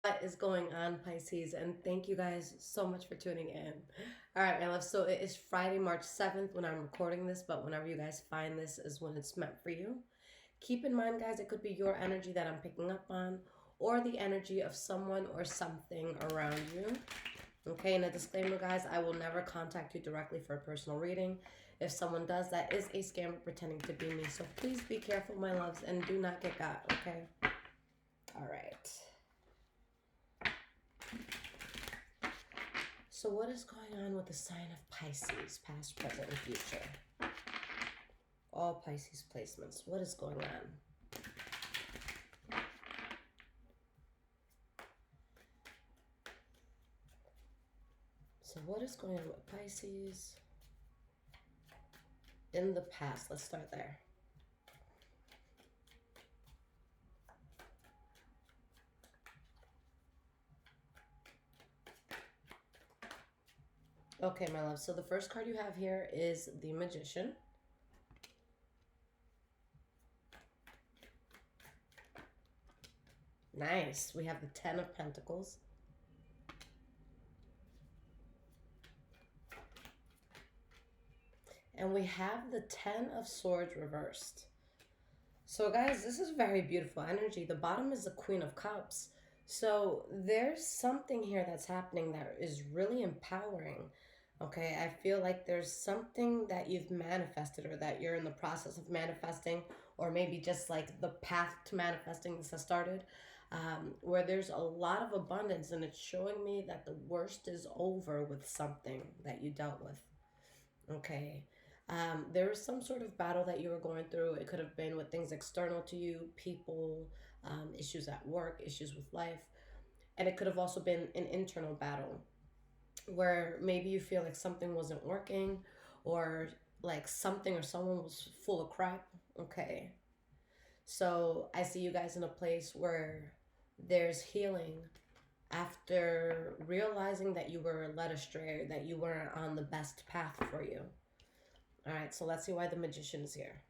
What is going on, Pisces? And thank you guys so much for tuning in. All right, my love. So it is Friday, March 7th when I'm recording this, but whenever you guys find this is when it's meant for you. Keep in mind, guys, it could be your energy that I'm picking up on or the energy of someone or something around you. Okay, and a disclaimer, guys, I will never contact you directly for a personal reading. If someone does, that is a scammer pretending to be me. So please be careful, my loves, and do not get got, okay? All right. So what is going on with the sign of Pisces, past, present, and future? All Pisces placements. What is going on? So what is going on with Pisces in the past? Let's start there. Okay, my love. So the first card you have here is the Magician. Nice. We have the Ten of Pentacles. And we have the Ten of Swords reversed. So guys, this is very beautiful energy. The bottom is the Queen of Cups. So there's something here that's happening that is really empowering. Okay, I feel like there's something that you've manifested or that you're in the process of manifesting, or maybe just like the path to manifesting this has started, where there's a lot of abundance, and it's showing me that the worst is over with something that you dealt with. Okay. There was some sort of battle that you were going through. It could have been with things external to you, people, issues at work, issues with life. And it could have also been an internal battle where maybe you feel like something wasn't working, or like something or someone was full of crap. Okay. So I see you guys in a place where there's healing after realizing that you were led astray, that you weren't on the best path for you. All right, so let's see why the Magician is here.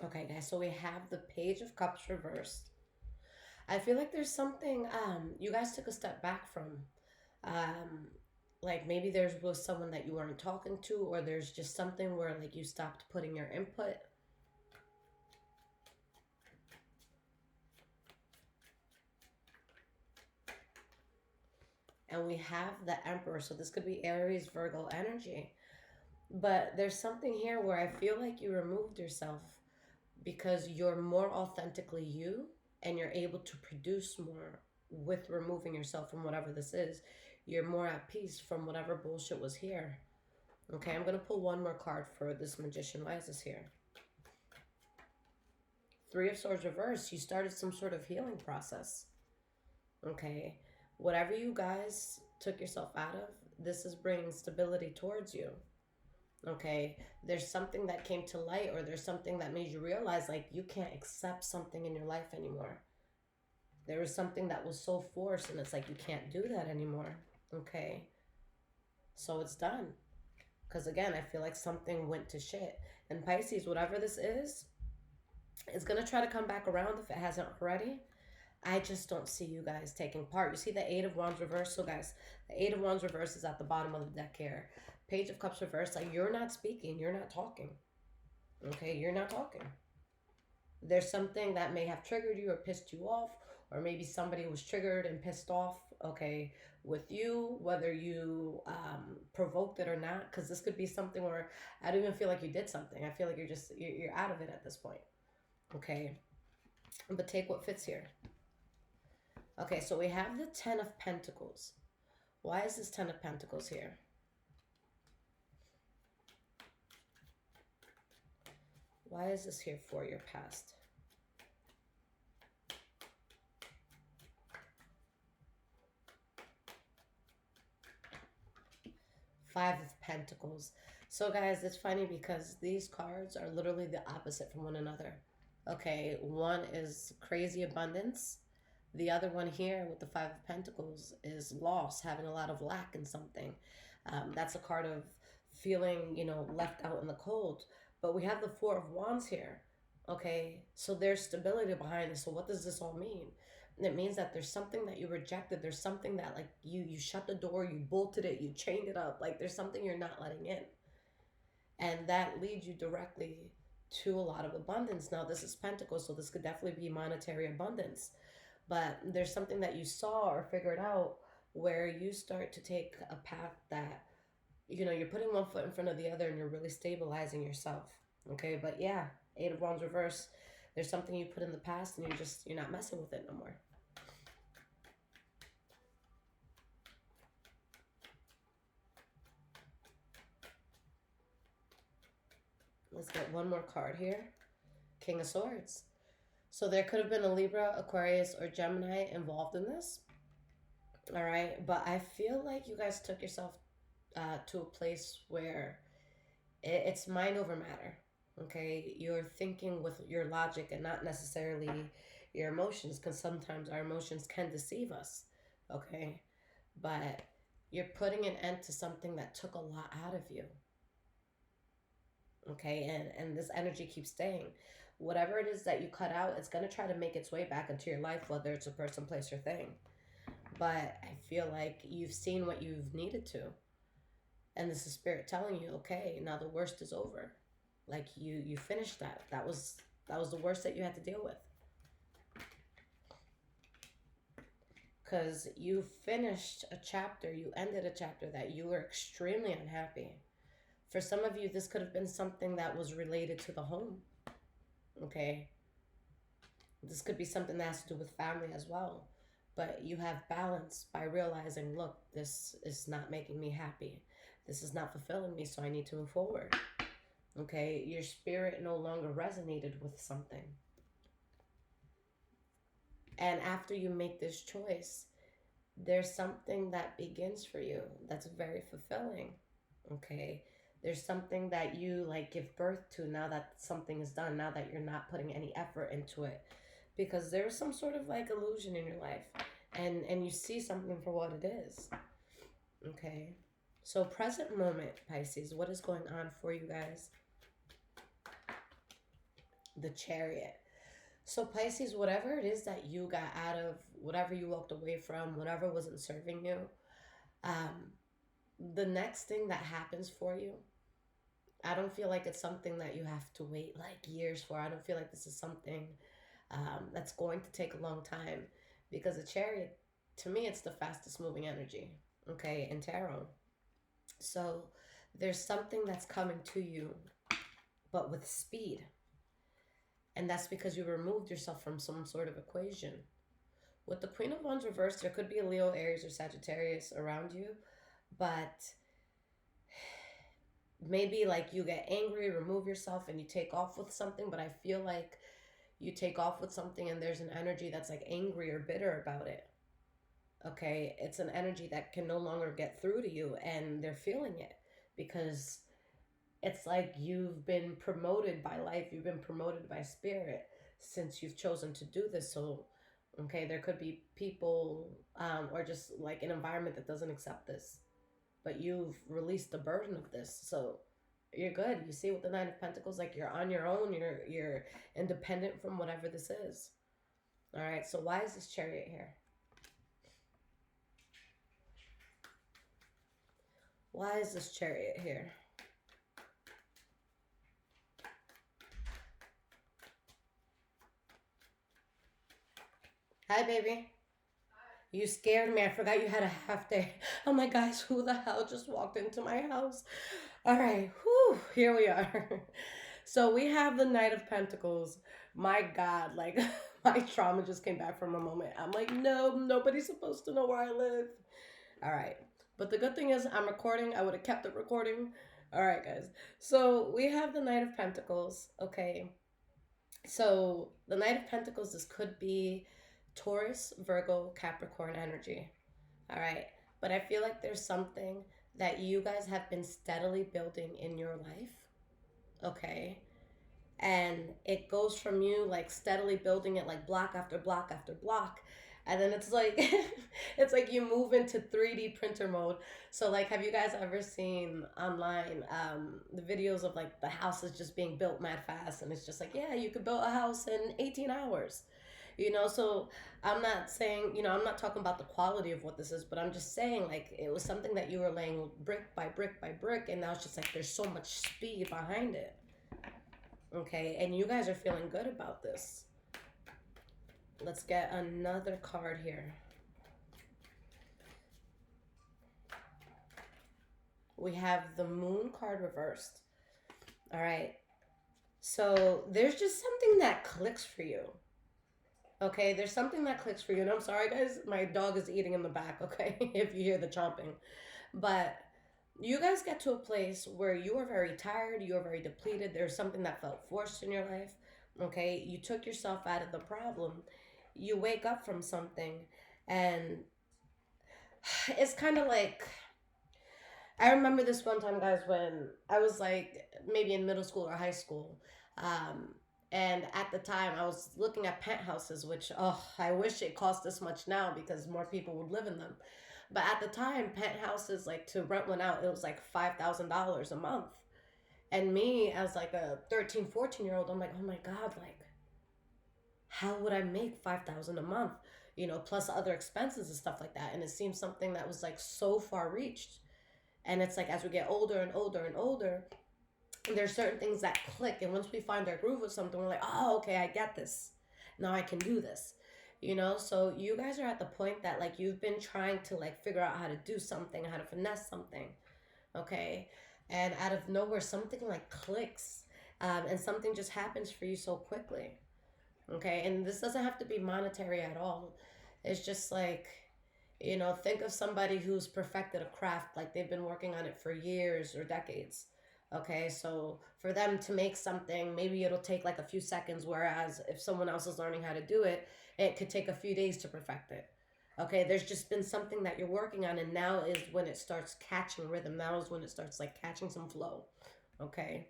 Okay, guys, so we have the Page of Cups reversed. I feel like there's something you guys took a step back from. Um, like maybe there was someone that you weren't talking to, or there's just something where like you stopped putting your input. And we have the Emperor, so this could be Aries, Virgo energy. But there's something here where I feel like you removed yourself because you're more authentically you, and you're able to produce more with removing yourself from whatever this is. You're more at peace from whatever bullshit was here. Okay, I'm going to pull one more card for this Magician. Why is this here? Three of Swords reversed. You started some sort of healing process. Okay, whatever you guys took yourself out of, this is bringing stability towards you. Okay, there's something that came to light, or there's something that made you realize like you can't accept something in your life anymore. There was something that was so forced, and it's like you can't do that anymore. Okay, so it's done. Because again, I feel like something went to shit. And Pisces, whatever this is, it's going to try to come back around if it hasn't already. I just don't see you guys taking part. You see the Eight of Wands reverse? So guys, the Eight of Wands reverse is at the bottom of the deck here. Page of Cups reverse, like you're not speaking, you're not talking. Okay, you're not talking. There's something that may have triggered you or pissed you off, or maybe somebody was triggered and pissed off, okay, with you, whether you provoked it or not, because this could be something where I don't even feel like you did something. I feel like you're out of it at this point. Okay, but take what fits here. Okay, so we have the Ten of Pentacles. Why is this Ten of Pentacles here? Why is this here for your past? Five of Pentacles. So guys, it's funny because these cards are literally the opposite from one another. Okay, one is crazy abundance. The other one here with the Five of Pentacles is loss, having a lot of lack in something. That's a card of feeling, left out in the cold. But we have the Four of Wands here. Okay, so there's stability behind this. So what does this all mean? It means that there's something that you rejected. There's something that like you shut the door, you bolted it, you chained it up. Like there's something you're not letting in, and that leads you directly to a lot of abundance. Now this is Pentacles, so this could definitely be monetary abundance. But there's something that you saw or figured out where you start to take a path that, you know, you're putting one foot in front of the other and you're really stabilizing yourself. Okay, but yeah, Eight of Wands reverse. There's something you put in the past and you're not messing with it no more. Let's get one more card here. King of Swords. So there could have been a Libra, Aquarius, or Gemini involved in this. All right, but I feel like you guys took yourself to a place where it's mind over matter. Okay, you're thinking with your logic and not necessarily your emotions, because sometimes our emotions can deceive us. Okay, but you're putting an end to something that took a lot out of you. Okay, and this energy keeps staying. Whatever it is that you cut out, it's going to try to make its way back into your life, whether it's a person, place, or thing. But I feel like you've seen what you've needed to, and this is spirit telling you, okay, now the worst is over. Like you finished that. That was the worst that you had to deal with. Because you finished a chapter, you ended a chapter that you were extremely unhappy. For some of you, this could have been something that was related to the home. Okay. This could be something that has to do with family as well. But you have balance by realizing, look, this is not making me happy. This is not fulfilling me, so I need to move forward. Okay, your spirit no longer resonated with something. And after you make this choice, there's something that begins for you that's very fulfilling. Okay, there's something that you like give birth to now that something is done, now that you're not putting any effort into it, because there's some sort of like illusion in your life, and you see something for what it is. Okay, so present moment, Pisces, what is going on for you guys? The Chariot. So Pisces, whatever it is that you got out of, whatever you walked away from, whatever wasn't serving you, the next thing that happens for you, I don't feel like it's something that you have to wait like years for. I don't feel like this is something that's going to take a long time, because the Chariot, to me, it's the fastest moving energy, okay, in tarot. So there's something that's coming to you, but with speed. And that's because you removed yourself from some sort of equation. With the Queen of Wands reversed, there could be a Leo, Aries, or Sagittarius around you, but maybe like you get angry, remove yourself, and you take off with something. But I feel like you take off with something and there's an energy that's like angry or bitter about it. Okay, it's an energy that can no longer get through to you, and they're feeling it because it's like you've been promoted by life, you've been promoted by spirit since you've chosen to do this. So okay, there could be people or just like an environment that doesn't accept this, but you've released the burden of this, so you're good. You see, with the Nine of Pentacles, like you're on your own, you're independent from whatever this is. All right, so why is this Chariot here? Why is this Chariot here? Hi, baby. You scared me. I forgot you had a half day. I'm like, guys, who the hell just walked into my house? All right, whew, here we are. So we have the Knight of Pentacles. My God, like my trauma just came back from a moment. I'm like, no, nobody's supposed to know where I live. All right. But the good thing is I'm recording. I would have kept it recording. All right, guys. So we have the Knight of Pentacles. Okay. So the Knight of Pentacles, this could be Taurus, Virgo, Capricorn energy. All right. But I feel like there's something that you guys have been steadily building in your life. Okay. And it goes from you like steadily building it like block after block after block. And then it's like it's like you move into 3D printer mode. So like, have you guys ever seen online the videos of like the houses just being built mad fast, and it's just like, yeah, you could build a house in 18 hours. So I'm not saying, I'm not talking about the quality of what this is, but I'm just saying like it was something that you were laying brick by brick by brick, and now it's just like there's so much speed behind it. Okay, and you guys are feeling good about this. Let's get another card here. We have the Moon card reversed. All right. So there's just something that clicks for you. Okay, there's something that clicks for you. And I'm sorry, guys, my dog is eating in the back, okay, if you hear the chomping. But you guys get to a place where you are very tired, you are very depleted. There's something that felt forced in your life, okay? You took yourself out of the problem. You wake up from something, and it's kind of like, I remember this one time, guys, when I was like maybe in middle school or high school. Um, and at the time, I was looking at penthouses, which, oh, I wish it cost this much now because more people would live in them. But at the time, penthouses, like to rent one out, it was like $5,000 a month. And me, as like a 13, 14 year old, I'm like, oh my God, like, how would I make 5,000 a month? Plus other expenses and stuff like that. And it seemed something that was like so far reached. And it's like as we get older and older and older, there's certain things that click. And once we find our groove with something, we're like, oh, okay, I get this. Now I can do this. So you guys are at the point that like you've been trying to like figure out how to do something, how to finesse something. Okay. And out of nowhere, something like clicks. And something just happens for you so quickly. Okay. And this doesn't have to be monetary at all. It's just like, think of somebody who's perfected a craft, like they've been working on it for years or decades. Okay, so for them to make something, maybe it'll take like a few seconds, whereas if someone else is learning how to do it, it could take a few days to perfect it. Okay, there's just been something that you're working on, and now is when it starts catching rhythm. Now is when it starts like catching some flow. Okay,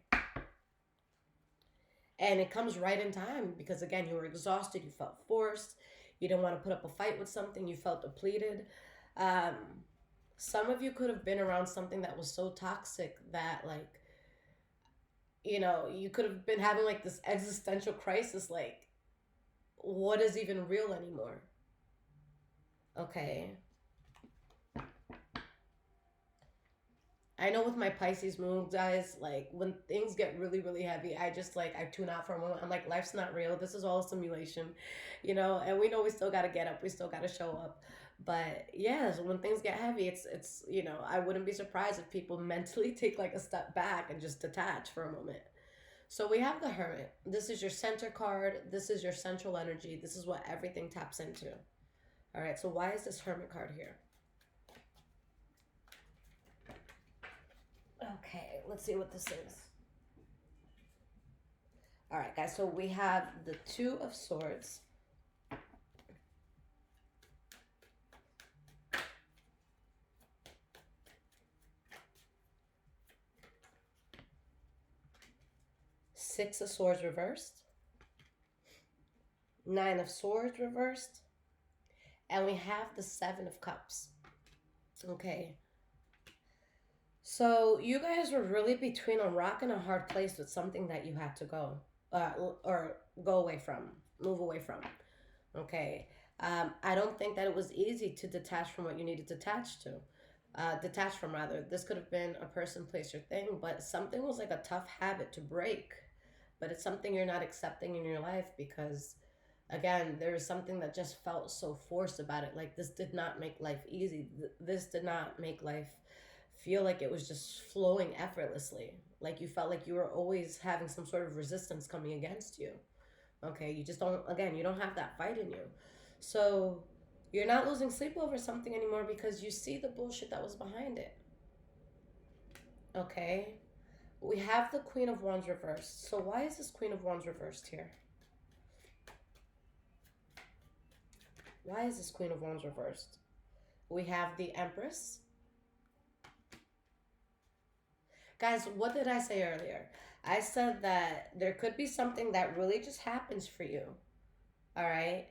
and it comes right in time because again, you were exhausted, you felt forced, you didn't want to put up a fight with something, you felt depleted. um, some of you could have been around something that was so toxic that like, you could have been having like this existential crisis, like what is even real anymore. Okay, I know with my Pisces moon, guys, like when things get really, really heavy, I just like I tune out for a moment. I'm like, life's not real. This is all a simulation, And we know we still got to get up. We still got to show up. But yeah, so when things get heavy, it's I wouldn't be surprised if people mentally take like a step back and just detach for a moment. So we have the Hermit. This is your center card. This is your central energy. This is what everything taps into. All right. So why is this Hermit card here? Okay, let's see what this is. All right, guys, so we have the Two of Swords. Six of Swords reversed. Nine of Swords reversed. And we have the Seven of Cups. Okay. So you guys were really between a rock and a hard place with something that you had to go or go away from, move away from. Okay. I don't think that it was easy to detach from what you needed to detach from rather. This could have been a person, place, or thing, but something was like a tough habit to break. But it's something you're not accepting in your life because, again, there is something that just felt so forced about it. Like this did not make life easy. This did not make life feel like it was just flowing effortlessly. Like you felt like you were always having some sort of resistance coming against you. Okay, you just don't, again, you don't have that fight in you. So you're not losing sleep over something anymore because you see the bullshit that was behind it. Okay, we have the Queen of Wands reversed. So why is this Queen of Wands reversed here? Why is this Queen of Wands reversed? We have the Empress. Guys, what did I say earlier? I said that there could be something that really just happens for you. All right.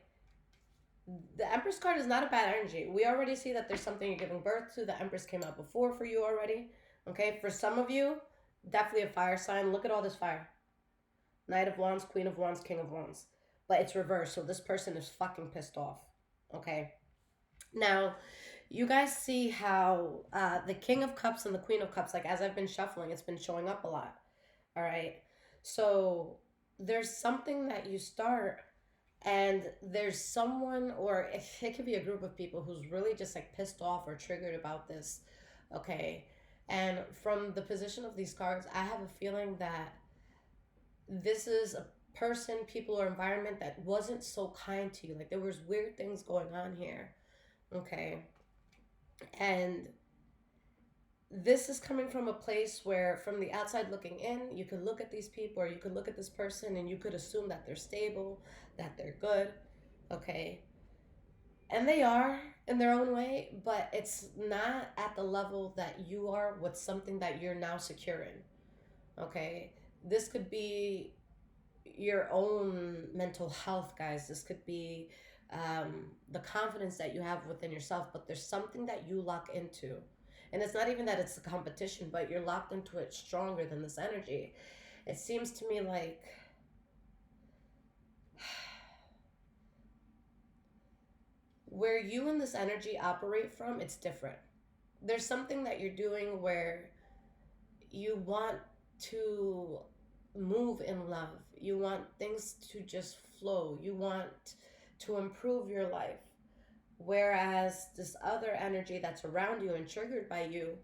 The Empress card is not a bad energy. We already see that there's something you're giving birth to. The Empress came out before for you already. Okay, for some of you, definitely a fire sign. Look at all this fire. Knight of Wands, Queen of Wands, King of Wands. But it's reversed, so this person is fucking pissed off. Okay? Now, you guys see how the King of Cups and the Queen of Cups, like as I've been shuffling, it's been showing up a lot. All right? So there's something that you start, and there's someone, or it could be a group of people who's really just like pissed off or triggered about this. Okay? And from the position of these cards, I have a feeling that this is a person, people, or environment that wasn't so kind to you. Like there was weird things going on here. Okay. And this is coming from a place where, from the outside looking in, you could look at these people or you could look at this person and you could assume that they're stable, that they're good. Okay. And they are in their own way, but it's not at the level that you are with something that you're now secure in. Okay. This could be your own mental health, guys. This could be the confidence that you have within yourself, but there's something that you lock into. And it's not even that it's a competition, but you're locked into it stronger than this energy. It seems to me like where you and this energy operate from, it's different. There's something that you're doing where you want to move in love. You want things to just flow. You want to improve your life. Whereas this other energy that's around you and triggered by you,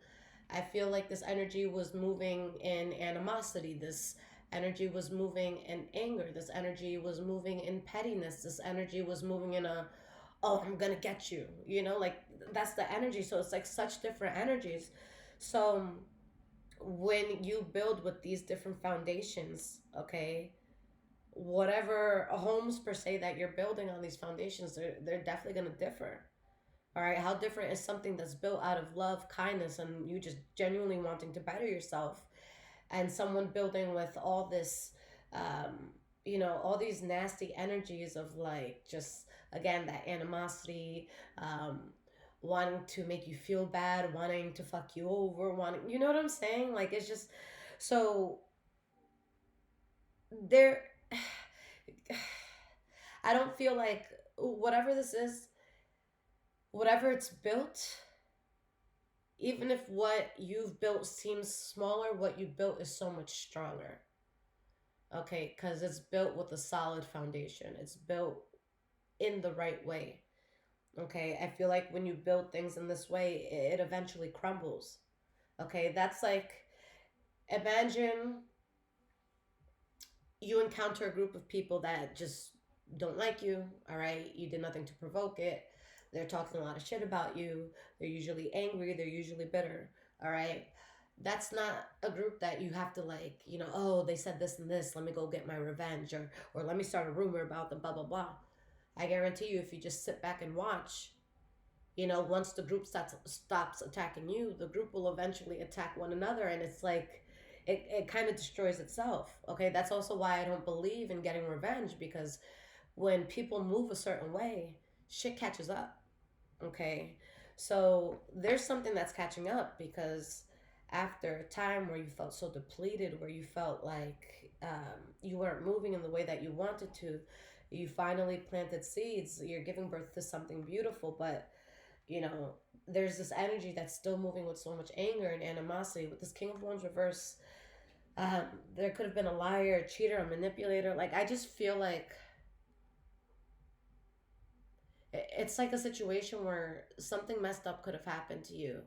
I feel like this energy was moving in animosity. This energy was moving in anger. This energy was moving in pettiness. This energy was moving in a, oh, I'm gonna get you. You know, like that's the energy. So it's like such different energies. So when you build with these different foundations, okay, whatever homes per se that you're building on these foundations, they're definitely going to differ. All right, how different is something that's built out of love, kindness, and you just genuinely wanting to better yourself, and someone building with all this, all these nasty energies of like just again that animosity, wanting to make you feel bad, wanting to fuck you over, wanting, you know what I'm saying? Like it's just so there. I don't feel like whatever this is, whatever it's built, even if what you've built seems smaller, what you built is so much stronger. Okay, because it's built with a solid foundation. It's built in the right way. Okay, I feel like when you build things in this way, it eventually crumbles. Okay, that's like imagine you encounter a group of people that just don't like you, all right? You did nothing to provoke it. They're talking a lot of shit about you. They're usually angry. They're usually bitter, all right? That's not a group that you have to like, oh, they said this and this. Let me go get my revenge, or let me start a rumor about them, blah, blah, blah. I guarantee you, if you just sit back and watch, once the group stops attacking you, the group will eventually attack one another. And it's like, it kind of destroys itself. Okay, that's also why I don't believe in getting revenge, because when people move a certain way, shit catches up. Okay, so there's something that's catching up, because after a time where you felt so depleted, where you felt like you weren't moving in the way that you wanted to, you finally planted seeds. You're giving birth to something beautiful, but there's this energy that's still moving with so much anger and animosity. With this King of Wands reverse, there could have been a liar, a cheater, a manipulator. Like, I just feel like it's like a situation where something messed up could have happened to you,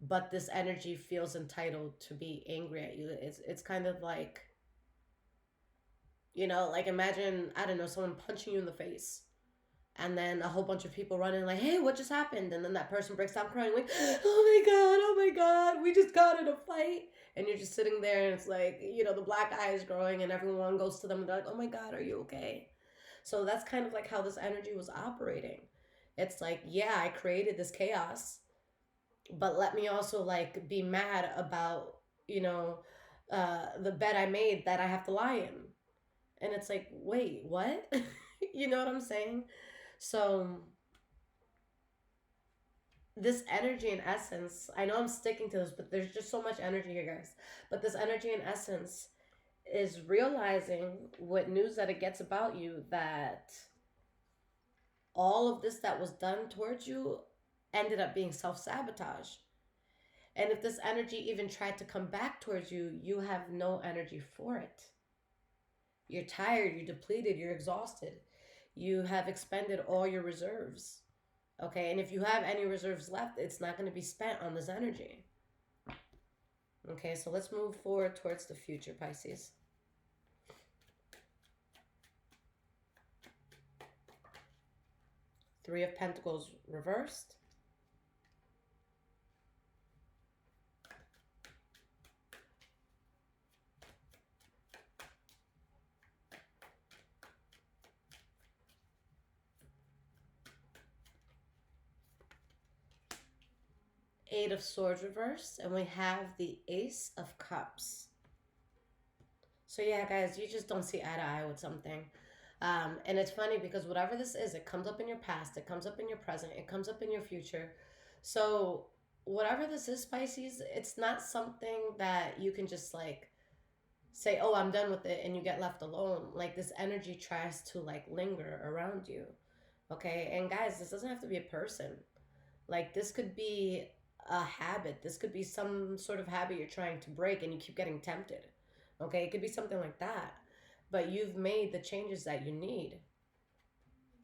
but this energy feels entitled to be angry at you. It's kind of like, like imagine, I don't know, someone punching you in the face, and then a whole bunch of people running like, hey, what just happened? And then that person breaks down crying like, oh my God, we just got in a fight. And you're just sitting there, and it's like, the black eye is growing, and everyone goes to them and they're like, oh my God, are you okay? So that's kind of like how this energy was operating. It's like, yeah, I created this chaos, but let me also like be mad about, the bed I made that I have to lie in. And it's like, wait, what? You know what I'm saying? So this energy in essence, I know I'm sticking to this, but there's just so much energy here, guys. But this energy in essence is realizing what news that it gets about you, that all of this that was done towards you ended up being self-sabotage. And if this energy even tried to come back towards you, you have no energy for it. You're tired, you're depleted, you're exhausted. You have expended all your reserves. Okay, and if you have any reserves left, it's not going to be spent on this energy. Okay, so let's move forward towards the future, Pisces. Three of Pentacles reversed. Eight of Swords reversed, and we have the Ace of Cups. So yeah, guys, you just don't see eye to eye with something. And it's funny because whatever this is, it comes up in your past, it comes up in your present, it comes up in your future. So whatever this is, Pisces, it's not something that you can just like say, oh, I'm done with it, and you get left alone. Like this energy tries to like linger around you. Okay, and guys, this doesn't have to be a person. Like this could be a habit. This could be some sort of habit you're trying to break and you keep getting tempted. Okay, it could be something like that. But you've made the changes that you need.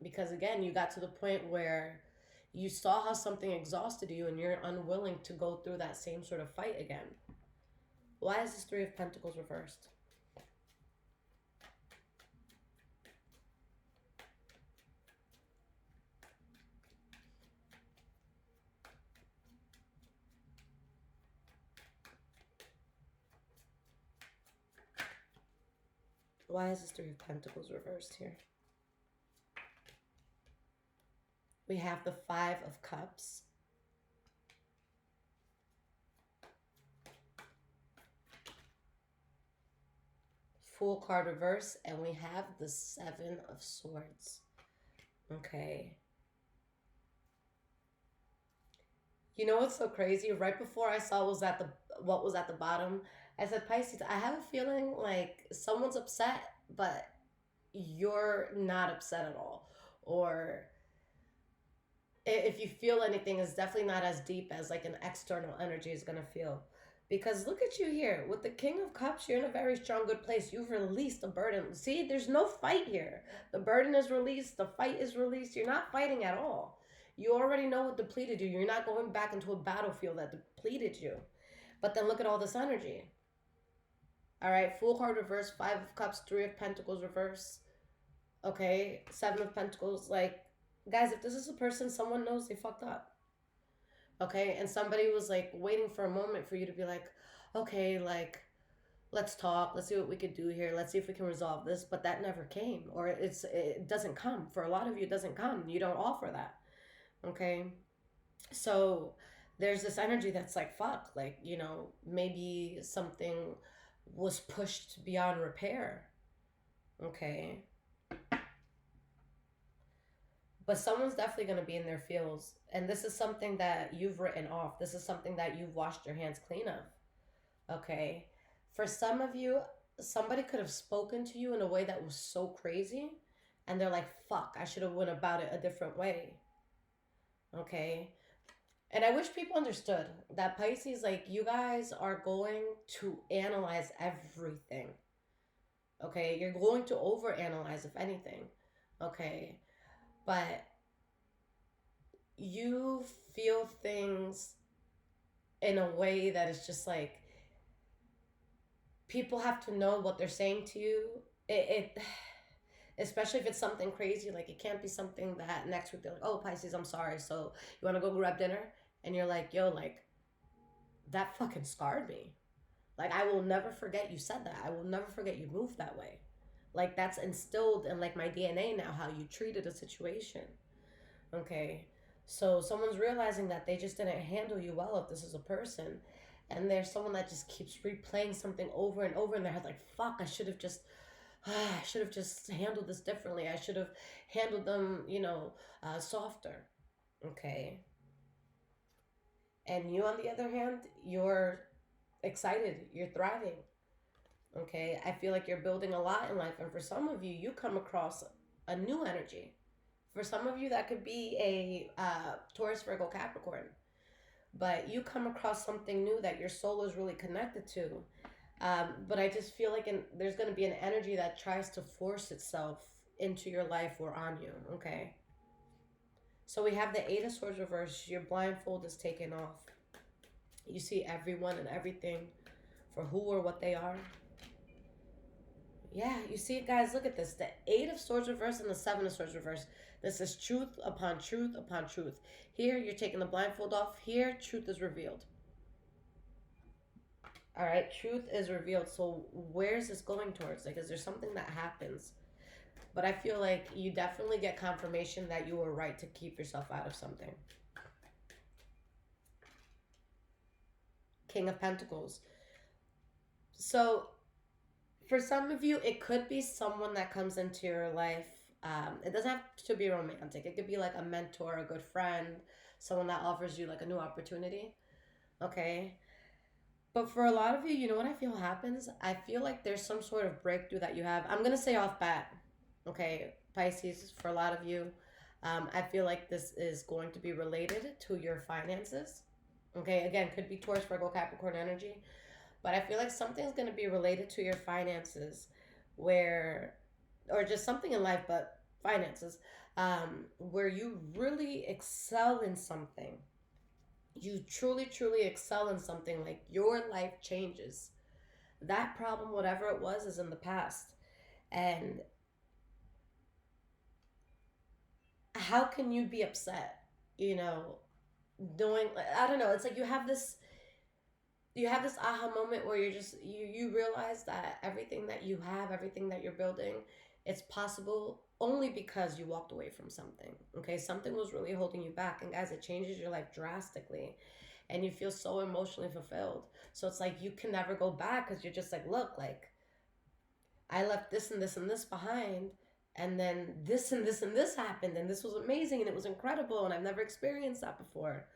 Because again, you got to the point where you saw how something exhausted you and you're unwilling to go through that same sort of fight again. Why is this Three of Pentacles reversed? Why is this Three of Pentacles reversed here? We have the Five of Cups. Fool card reverse, and we have the Seven of Swords. Okay. You know what's so crazy? Right before I saw what was at the bottom, I said, Pisces, I have a feeling like someone's upset, but you're not upset at all. Or if you feel anything, it's definitely not as deep as like an external energy is going to feel. Because look at you here. With the King of Cups, you're in a very strong, good place. You've released the burden. See, there's no fight here. The burden is released. The fight is released. You're not fighting at all. You already know what depleted you. You're not going back into a battlefield that depleted you. But then look at all this energy. All right, Fool card reverse, Five of Cups, Three of Pentacles reverse. Okay, Seven of Pentacles. Like, guys, if this is a person, someone knows they fucked up. Okay, and somebody was like waiting for a moment for you to be like, okay, like, let's talk, let's see what we could do here, let's see if we can resolve this. But that never came, or it doesn't come. For a lot of you, it doesn't come. You don't offer that. Okay, so there's this energy that's like, fuck, like, you know, maybe something was pushed beyond repair. Okay, but someone's definitely going to be in their feels, and this is something that you've written off. This is something that you've washed your hands clean of. Okay, for some of you, somebody could have spoken to you in a way that was so crazy, and they're like, fuck, I should have went about it a different way. Okay, and I wish people understood that, Pisces, like, you guys are going to analyze everything. Okay, you're going to overanalyze, if anything. Okay, but you feel things in a way that is just like, people have to know what they're saying to you. It especially if it's something crazy, like it can't be something that next week they're like, oh, Pisces, I'm sorry, so you want to go grab dinner? And you're like, yo, like, that fucking scarred me. Like, I will never forget you said that. I will never forget you moved that way. Like, that's instilled in like my DNA now, how you treated a situation. Okay, so someone's realizing that they just didn't handle you well, if this is a person, and there's someone that just keeps replaying something over and over in their head, like, fuck, I should have just, I should have just handled this differently. I should have handled them, softer. Okay. And you, on the other hand, you're excited, you're thriving. Okay. I feel like you're building a lot in life. And for some of you, you come across a new energy. For some of you, that could be a Taurus, Virgo, Capricorn. But you come across something new that your soul is really connected to. But I just feel like there's going to be an energy that tries to force itself into your life or on you. Okay. So we have the Eight of Swords reversed. Your blindfold is taken off. You see everyone and everything for who or what they are. Yeah, you see it, guys. Look at this. The Eight of Swords reversed and the Seven of Swords reversed. This is truth upon truth upon truth. Here, you're taking the blindfold off. Here, truth is revealed. All right, truth is revealed. So where's this going towards? Like, is there something that happens? But I feel like you definitely get confirmation that you were right to keep yourself out of something. King of Pentacles. So for some of you, it could be someone that comes into your life. It doesn't have to be romantic. It could be like a mentor, a good friend, someone that offers you like a new opportunity. Okay. But for a lot of you, you know what I feel happens? I feel like there's some sort of breakthrough that you have. I'm going to say off bat, okay, Pisces, for a lot of you, I feel like this is going to be related to your finances. Okay, again, could be Taurus, Virgo, Capricorn energy. But I feel like something's going to be related to your finances or just something in life, but finances, where you really excel in something. You truly, truly excel in something, like your life changes. That problem, whatever it was, is in the past. And how can you be upset, you know, doing, I don't know, it's like you have this aha moment where you realize that everything that you have, everything that you're building, it's possible only because you walked away from something. Okay, something was really holding you back, and guys, it changes your life drastically, and you feel so emotionally fulfilled. So it's like you can never go back because you're just like, look, like I left this and this and this behind, and then this and this and this happened, and this was amazing and it was incredible, and I've never experienced that before.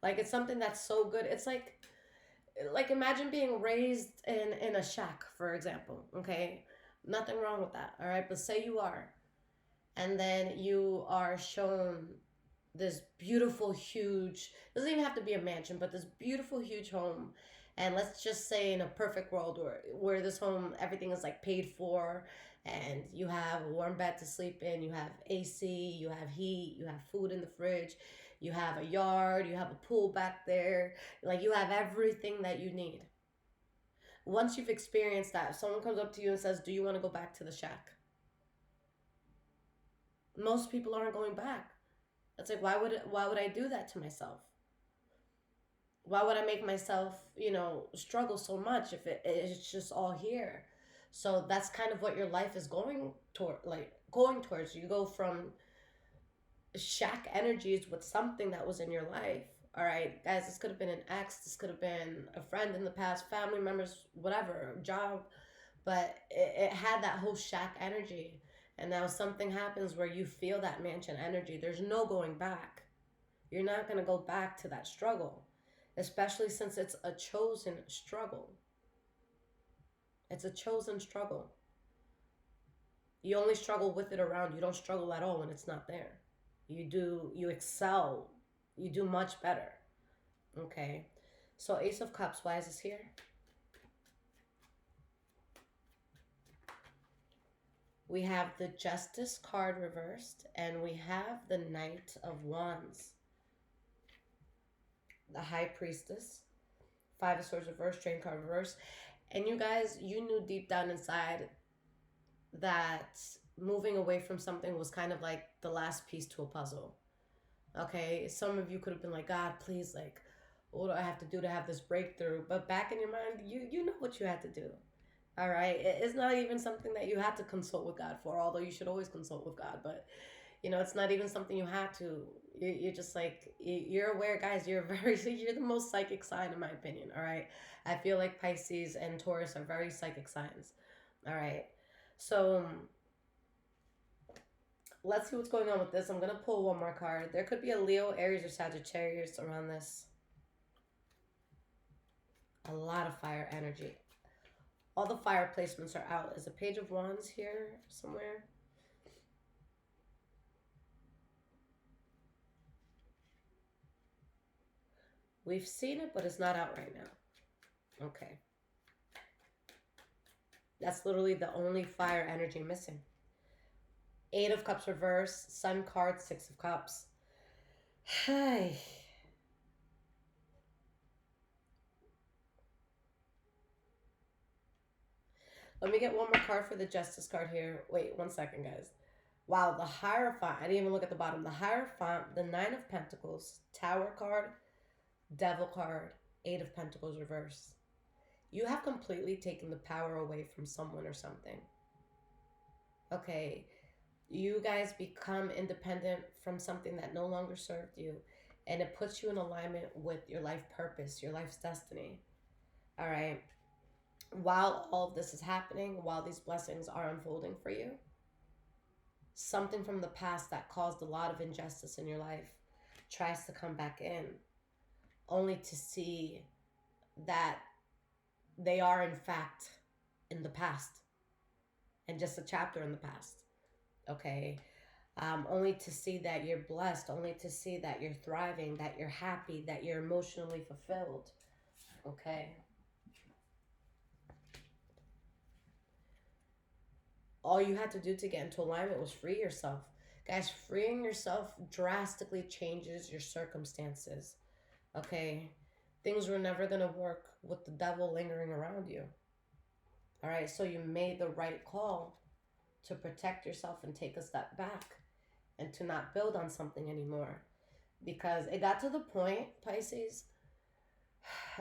Like, it's something that's so good. It's like imagine being raised in a shack, for example. Okay, nothing wrong with that, all right, but say you are, and then you are shown this beautiful huge, doesn't even have to be a mansion, but this beautiful huge home. And let's just say in a perfect world where this home, everything is like paid for, and you have a warm bed to sleep in, you have AC, you have heat, you have food in the fridge, you have a yard, you have a pool back there, like you have everything that you need. Once you've experienced that, if someone comes up to you and says, do you want to go back to the shack? Most people aren't going back. It's like, why would I do that to myself? Why would I make myself, struggle so much if it's just all here? So that's kind of what your life is going towards. You go from shack energies with something that was in your life. All right, guys, this could have been an ex, this could have been a friend in the past, family members, whatever, job, but it had that whole shack energy. And now something happens where you feel that mansion energy. There's no going back. You're not going to go back to that struggle, especially since it's a chosen struggle. It's a chosen struggle. You only struggle with it around. You don't struggle at all when it's not there. You excel. You do much better. Okay. So Ace of Cups, why is this here? We have the Justice card reversed, and we have the Knight of Wands. The High Priestess. Five of Swords reversed, Train card reversed. And you guys, you knew deep down inside that moving away from something was kind of like the last piece to a puzzle. Okay, some of you could have been like, God, please, like, what do I have to do to have this breakthrough? But back in your mind, you know what you had to do. All right, it's not even something that you had to consult with God for, although you should always consult with God. But it's not even something you had to. You're just like, you're aware, guys. You're the most psychic sign in my opinion. All right, I feel like Pisces and Taurus are very psychic signs. All right. So let's see what's going on with this. I'm going to pull one more card. There could be a Leo, Aries, or Sagittarius around this. A lot of fire energy. All the fire placements are out. Is a Page of Wands here somewhere? We've seen it, but it's not out right now. Okay. That's literally the only fire energy missing. 8 of Cups reverse, Sun card, 6 of Cups. Hi. Let me get one more card for the Justice card here. Wait, 1 second, guys. Wow, the Hierophant. I didn't even look at the bottom. The Hierophant, the 9 of Pentacles, Tower card, Devil card, 8 of Pentacles reverse. You have completely taken the power away from someone or something. Okay. You guys become independent from something that no longer served you. And it puts you in alignment with your life purpose, your life's destiny. All right. While all of this is happening, while these blessings are unfolding for you, something from the past that caused a lot of injustice in your life tries to come back in, only to see that they are in fact in the past and just a chapter in the past. Okay. Only to see that you're blessed, only to see that you're thriving, that you're happy, that you're emotionally fulfilled. Okay. All you had to do to get into alignment was free yourself. Guys, freeing yourself drastically changes your circumstances. Okay. Things were never going to work with the devil lingering around you. All right. So you made the right call to protect yourself and take a step back and to not build on something anymore. Because it got to the point, Pisces,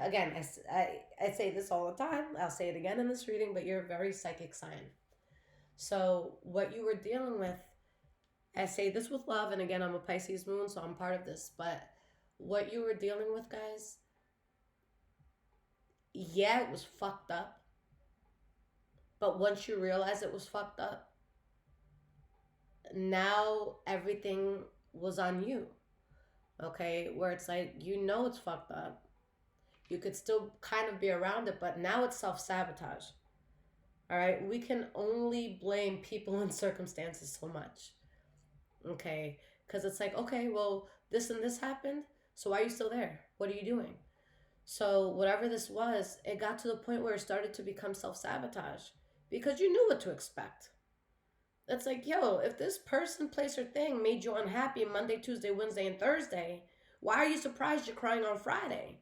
again, I say this all the time. I'll say it again in this reading, but you're a very psychic sign. So what you were dealing with, I say this with love, and again, I'm a Pisces moon, so I'm part of this, but what you were dealing with, guys, yeah, it was fucked up. But once you realize it was fucked up, now everything was on you. Okay, where it's like, you know it's fucked up. You could still kind of be around it, but now it's self-sabotage. All right, we can only blame people and circumstances so much. Okay, because it's like, okay, well, this and this happened, so why are you still there? What are you doing? So whatever this was, it got to the point where it started to become self-sabotage because you knew what to expect. It's like, yo, if this person, place, or thing made you unhappy Monday, Tuesday, Wednesday, and Thursday, why are you surprised you're crying on Friday?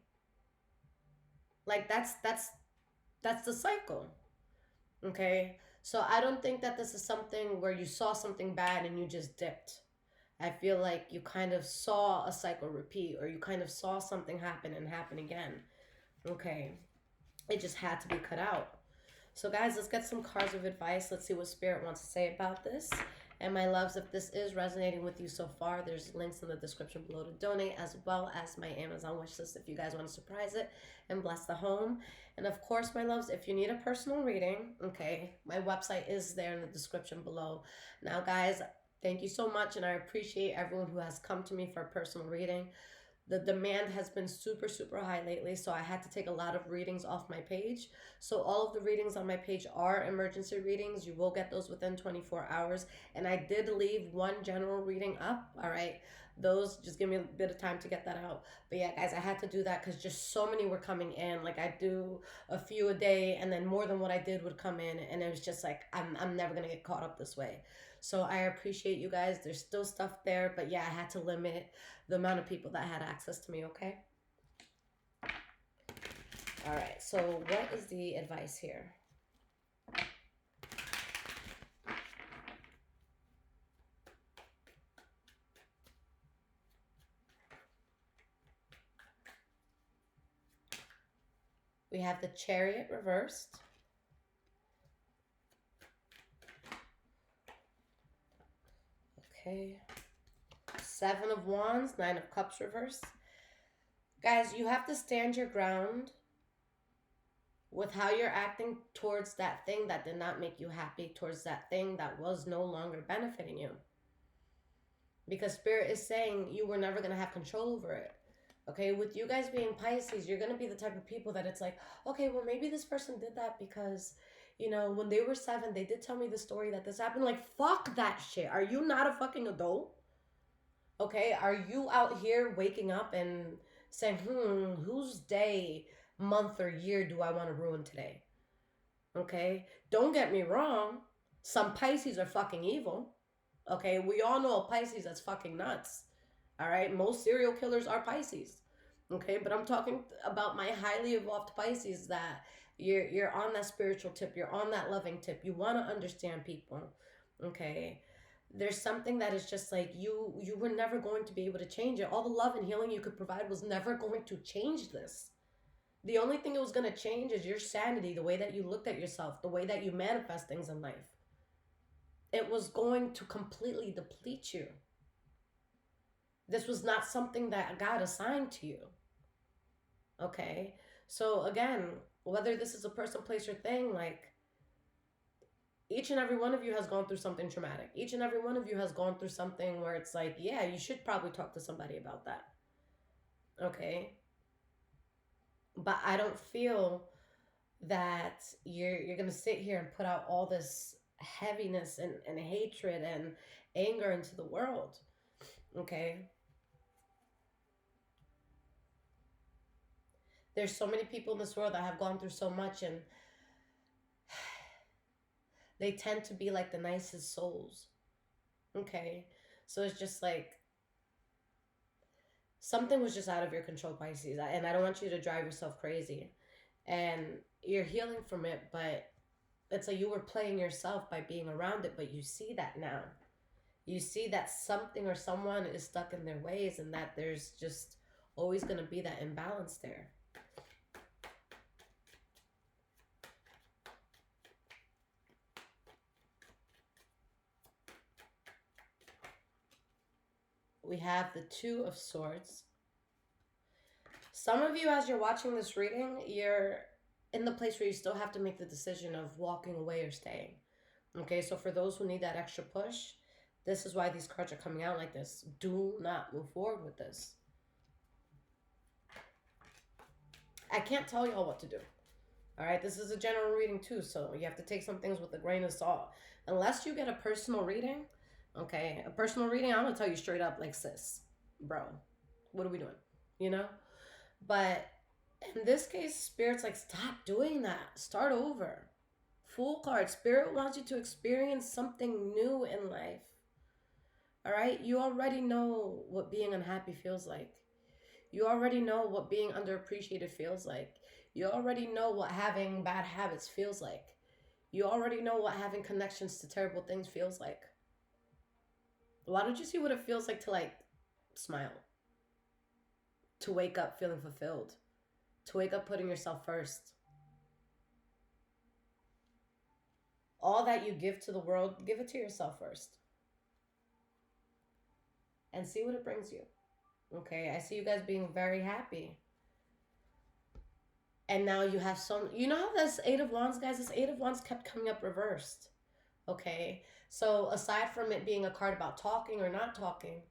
Like that's the cycle. Okay? So I don't think that this is something where you saw something bad and you just dipped. I feel like you kind of saw a cycle repeat, or you kind of saw something happen and happen again. Okay? It just had to be cut out. So guys, let's get some cards of advice. Let's see what Spirit wants to say about this. And my loves, if this is resonating with you so far, there's links in the description below to donate, as well as my Amazon wish list if you guys want to surprise it and bless the home. And of course, my loves, if you need a personal reading, okay, my website is there in the description below. Now, guys, thank you so much, and I appreciate everyone who has come to me for a personal reading. The demand has been super, super high lately, so I had to take a lot of readings off my page. So all of the readings on my page are emergency readings. You will get those within 24 hours. And I did leave one general reading up, all right? Those, just give me a bit of time to get that out. But yeah, guys, I had to do that because just so many were coming in. Like, I do a few a day, and then more than what I did would come in. And it was just like, I'm never going to get caught up this way. So I appreciate you guys. There's still stuff there, but yeah, I had to limit the amount of people that had access to me, okay? All right, so what is the advice here? We have the Chariot reversed. Okay. 7 of Wands, 9 of Cups reversed. Guys, you have to stand your ground with how you're acting towards that thing that did not make you happy, towards that thing that was no longer benefiting you. Because Spirit is saying you were never going to have control over it. Okay, with you guys being Pisces, you're going to be the type of people that it's like, okay, well, maybe this person did that because, you know, when they were 7, they did tell me the story that this happened. Like, fuck that shit. Are you not a fucking adult? Okay, are you out here waking up and saying, whose day, month, or year do I want to ruin today? Okay, don't get me wrong. Some Pisces are fucking evil. Okay, we all know a Pisces that's fucking nuts. All right, most serial killers are Pisces. Okay, but I'm talking about my highly evolved Pisces that you're on that spiritual tip, you're on that loving tip. You want to understand people. Okay, there's something that is just like you were never going to be able to change it. All the love and healing you could provide was never going to change this. The only thing it was going to change is your sanity, the way that you looked at yourself, the way that you manifest things in life. It was going to completely deplete you. This was not something that God assigned to you. Okay? So again, whether this is a person, place, or thing, like, each and every one of you has gone through something traumatic. Each and every one of you has gone through something where it's like, yeah, you should probably talk to somebody about that. Okay? But I don't feel that you're gonna sit here and put out all this heaviness and hatred and anger into the world. Okay? There's so many people in this world that have gone through so much, and they tend to be like the nicest souls. Okay? So it's just like something was just out of your control, Pisces. And I don't want you to drive yourself crazy. And you're healing from it, but it's like you were playing yourself by being around it, but you see that now. You see that something or someone is stuck in their ways, and that there's just always going to be that imbalance there. We have the Two of Swords. Some of you, as you're watching this reading, you're in the place where you still have to make the decision of walking away or staying. Okay, so for those who need that extra push, this is why these cards are coming out like this. Do not move forward with this. I can't tell y'all what to do. All right, this is a general reading too, so you have to take some things with a grain of salt. Unless you get a personal reading, okay, a personal reading, I'm going to tell you straight up, like, sis, bro, what are we doing? You know? But in this case, Spirit's like, stop doing that. Start over. Fool card. Spirit wants you to experience something new in life. All right? You already know what being unhappy feels like. You already know what being underappreciated feels like. You already know what having bad habits feels like. You already know what having connections to terrible things feels like. Why don't you see what it feels like to, like, smile? To wake up feeling fulfilled. To wake up putting yourself first. All that you give to the world, give it to yourself first. And see what it brings you. Okay, I see you guys being very happy. And now you have some, you know how this Eight of Wands, guys, this Eight of Wands kept coming up reversed. Okay, so aside from it being a card about talking or not talking,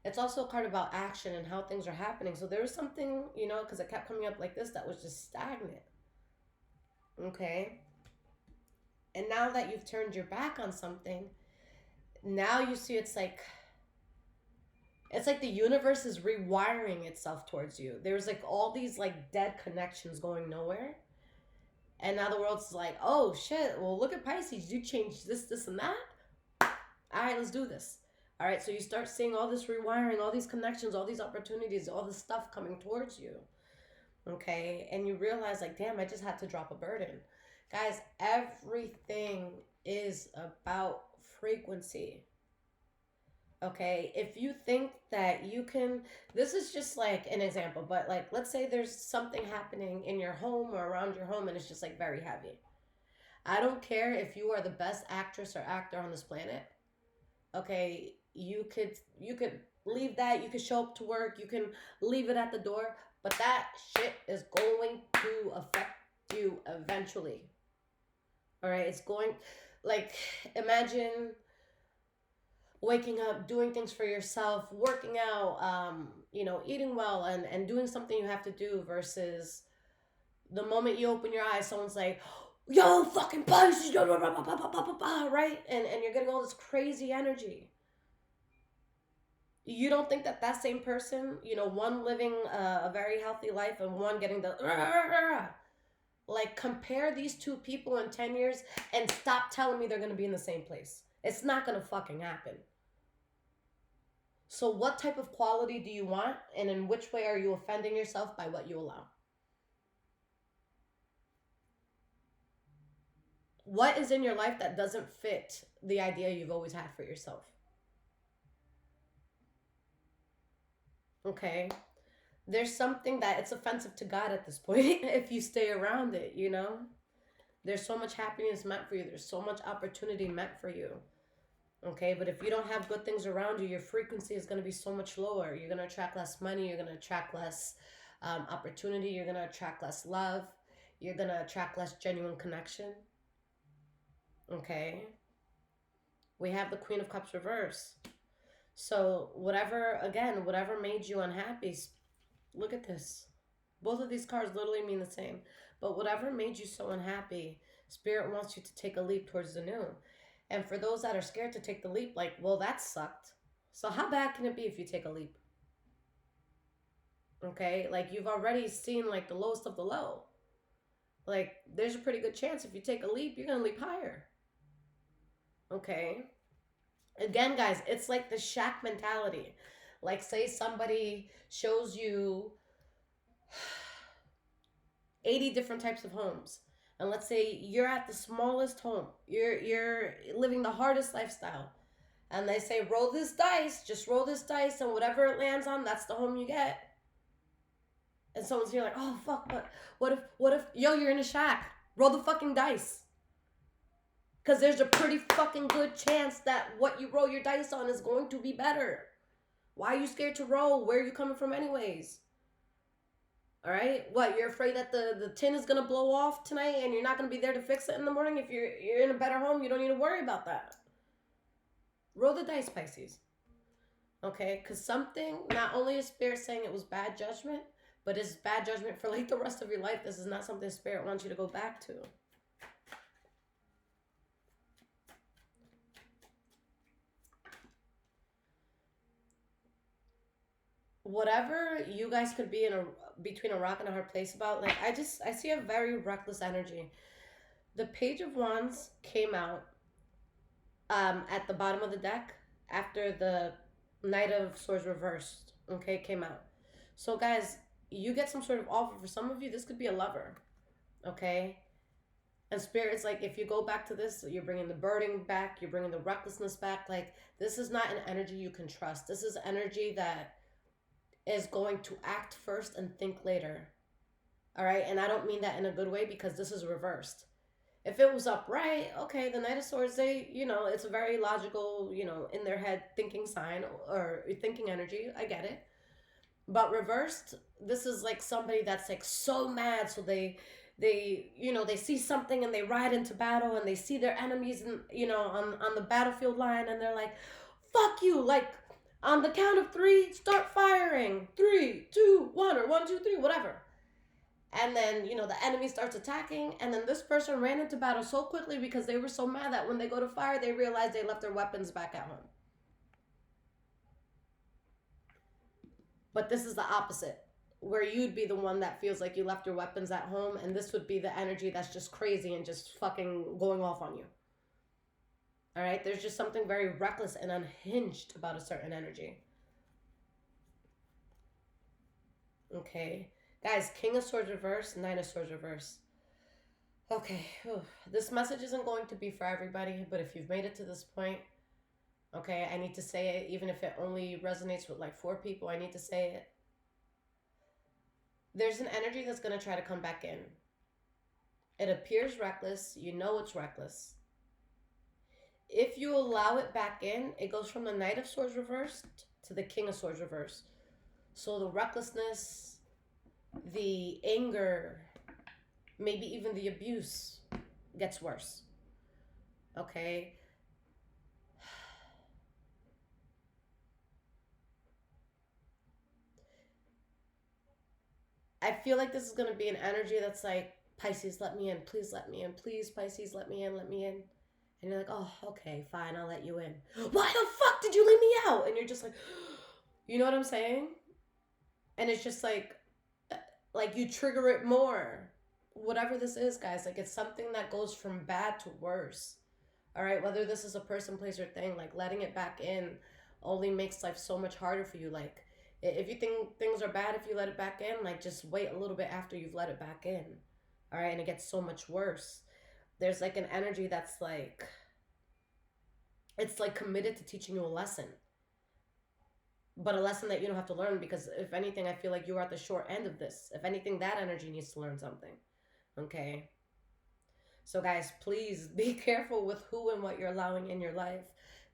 it's also a card about action and how things are happening. So there was something, you know, because it kept coming up like this, that was just stagnant. Okay. And now that you've turned your back on something, now you see it's like the universe is rewiring itself towards you. There's like all these like dead connections going nowhere. And now the world's like, oh shit, well, look at Pisces. You changed this, this, and that. All right, let's do this. All right, so you start seeing all this rewiring, all these connections, all these opportunities, all this stuff coming towards you. Okay, and you realize, like, damn, I just had to drop a burden. Guys, everything is about frequency. Okay, if you think that you can, this is just like an example, but like, let's say there's something happening in your home or around your home and it's just like very heavy. I don't care if you are the best actress or actor on this planet. Okay, you could leave that, you could show up to work, you can leave it at the door, but that shit is going to affect you eventually. All right, it's going, like, imagine waking up, doing things for yourself, working out, eating well, and doing something you have to do, versus the moment you open your eyes, someone's like, yo, fucking Pisces, right? And you're getting all this crazy energy. You don't think that that same person, one living a very healthy life and one getting the, like, compare these two people in 10 years and stop telling me they're going to be in the same place. It's not going to fucking happen. So what type of quality do you want, and in which way are you offending yourself by what you allow? What is in your life that doesn't fit the idea you've always had for yourself? Okay? There's something that it's offensive to God at this point if you stay around it, There's so much happiness meant for you. There's so much opportunity meant for you. Okay, but if you don't have good things around you, your frequency is going to be so much lower. You're going to attract less money. You're going to attract less opportunity. You're going to attract less love. You're going to attract less genuine connection. Okay, we have the Queen of Cups reverse. So whatever made you unhappy, look at this. Both of these cards literally mean the same. But whatever made you so unhappy, Spirit wants you to take a leap towards the new. And for those that are scared to take the leap, like, well, that sucked. So how bad can it be if you take a leap? Okay? Like, you've already seen, like, the lowest of the low. Like, there's a pretty good chance if you take a leap, you're going to leap higher. Okay? Again, guys, it's like the shack mentality. Like, say somebody shows you 80 different types of homes. And let's say you're at the smallest home. You're living the hardest lifestyle. And they say, roll this dice, just roll this dice, and whatever it lands on, that's the home you get. And someone's here like, oh, fuck, but what if, yo, you're in a shack. Roll the fucking dice. Because there's a pretty fucking good chance that what you roll your dice on is going to be better. Why are you scared to roll? Where are you coming from anyways? All right? What, you're afraid that the tin is going to blow off tonight and you're not going to be there to fix it in the morning? If you're in a better home, you don't need to worry about that. Roll the dice, Pisces. Okay? Because something, not only is Spirit saying it was bad judgment, but it's bad judgment for like the rest of your life. This is not something Spirit wants you to go back to. Whatever you guys could be between a rock and a hard place about, like, I see a very reckless energy. The Page of Wands came out at the bottom of the deck after the Knight of Swords reversed. Okay, came out. So guys, you get some sort of offer. For some of you, this could be a lover. Okay, and Spirit's like, if you go back to this, you're bringing the burden back, you're bringing the recklessness back. Like, this is not an energy you can trust. This is energy that is going to act first and think later. All right, and I don't mean that in a good way, because this is reversed. If it was upright, okay, the Knight of Swords, it's a very logical, in their head thinking sign or thinking energy. I get it. But reversed, this is like somebody that's like so mad, so they see something and they ride into battle and they see their enemies on the battlefield line, and they're like, fuck you, like, on the count of 3, start firing. 3, 2, 1, or 1, 2, 3, whatever. And then, the enemy starts attacking, and then this person ran into battle so quickly because they were so mad that when they go to fire, they realize they left their weapons back at home. But this is the opposite, where you'd be the one that feels like you left your weapons at home, and this would be the energy that's just crazy and just fucking going off on you. All right? There's just something very reckless and unhinged about a certain energy. Okay. Guys, King of Swords reverse, Knight of Swords reverse. Okay. Whew. This message isn't going to be for everybody, but if you've made it to this point, okay, I need to say it. Even if it only resonates with like 4 people, I need to say it. There's an energy that's going to try to come back in. It appears reckless. You know it's reckless. If you allow it back in, it goes from the Knight of Swords reversed to the King of Swords reversed. So the recklessness, the anger, maybe even the abuse gets worse. Okay? I feel like this is going to be an energy that's like, Pisces, let me in. Please let me in. Please, Pisces, let me in. Let me in. And you're like, oh, okay, fine, I'll let you in. Why the fuck did you leave me out? And you're just like, you know what I'm saying? And it's just like you trigger it more. Whatever this is, guys, like it's something that goes from bad to worse. All right, whether this is a person, place, or thing, like letting it back in only makes life so much harder for you. Like if you think things are bad, if you let it back in, like just wait a little bit after you've let it back in. All right, and it gets so much worse. There's like an energy that's like, it's like committed to teaching you a lesson, but a lesson that you don't have to learn, because if anything, I feel like you are at the short end of this. If anything, that energy needs to learn something. Okay. So guys, please be careful with who and what you're allowing in your life,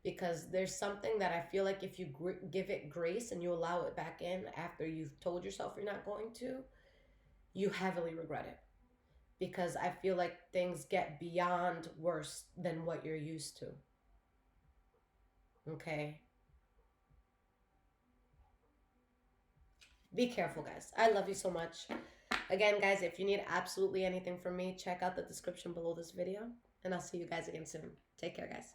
because there's something that I feel like if you give it grace and you allow it back in after you've told yourself you're not going to, you heavily regret it, because I feel like things get beyond worse than what you're used to. Okay. Be careful, guys. I love you so much. Again, guys, if you need absolutely anything from me, check out the description below this video. And I'll see you guys again soon. Take care, guys.